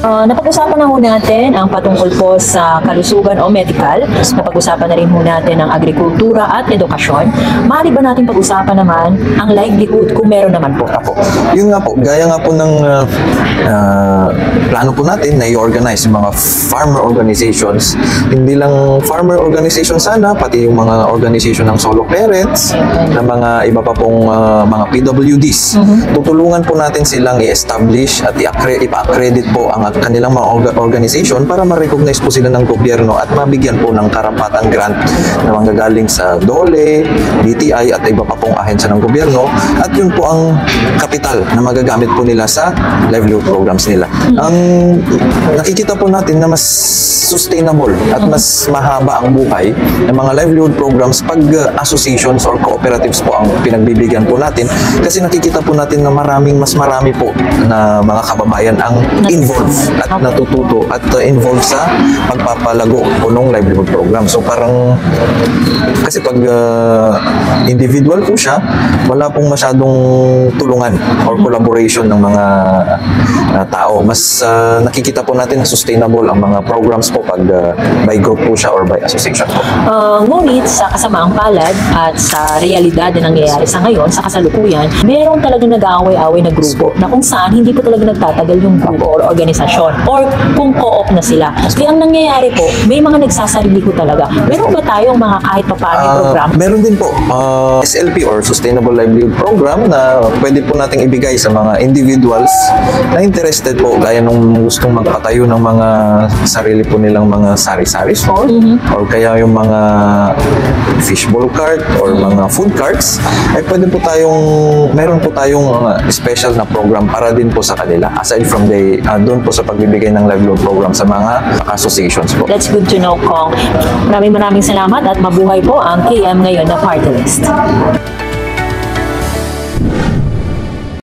Napag-usapan na ho natin ang patungkol po sa kalusugan o medical. Napag-usapan na rin ho natin ang agrikultura at edukasyon. Maaari ba natin pag-usapan naman ang livelihood kung meron naman po? Yun nga po, gaya nga po ng plano po natin na i-organize yung mga farmer organizations. Hindi lang farmer organization sana, pati yung mga organization ng solo parents, na mga iba pa pong mga PWDs. Tutulungan po natin silang i-establish at ipa-accredit po ang kanilang mga organization para ma-recognize po sila ng gobyerno at mabigyan po ng karapatang grant na manggagaling sa DOLE, DTI at iba pa pong ahensya ng gobyerno, at yun po ang kapital na magagamit po nila sa livelihood programs nila. Ang nakikita po natin na mas sustainable at mas mahaba ang buhay ng mga livelihood programs pag associations or cooperatives po ang pinagbibigyan po natin, kasi nakikita po natin na mas marami po na mga kababayan ang involved at natututo at involved sa pagpapalago po ng livelihood program. So parang, kasi pag individual po siya, wala pong masyadong tulungan or collaboration ng mga tao. Mas nakikita po natin na sustainable ang mga programs po pag by group po siya or by association po. Ngunit sa kasamaang palad at sa realidad na nangyayari sa ngayon, sa kasalukuyan, meron talagang nag-aaway-aaway na grupo na kung saan hindi po talaga nagtatagal yung grupo or organisasyon or kung co-op na sila. Kaya ang nangyayari po, may mga nagsasarili ko talaga. Meron ba tayong mga kahit papaano program? Meron din po. SLP or Sustainable Livelihood Program na pwede po nating ibigay sa mga individuals na interested po, gaya nung gustong magpatayo ng mga sarili po nilang mga sari-sari store or kaya yung mga fishbowl cart or mga food carts, ay pwede po meron po tayong special na program para din po sa kanila, aside from doon po sa pagbibigay ng livelihood program sa mga associations po. That's good to know, Kong. Maraming salamat at mabuhay po ang KM ngayon na party list.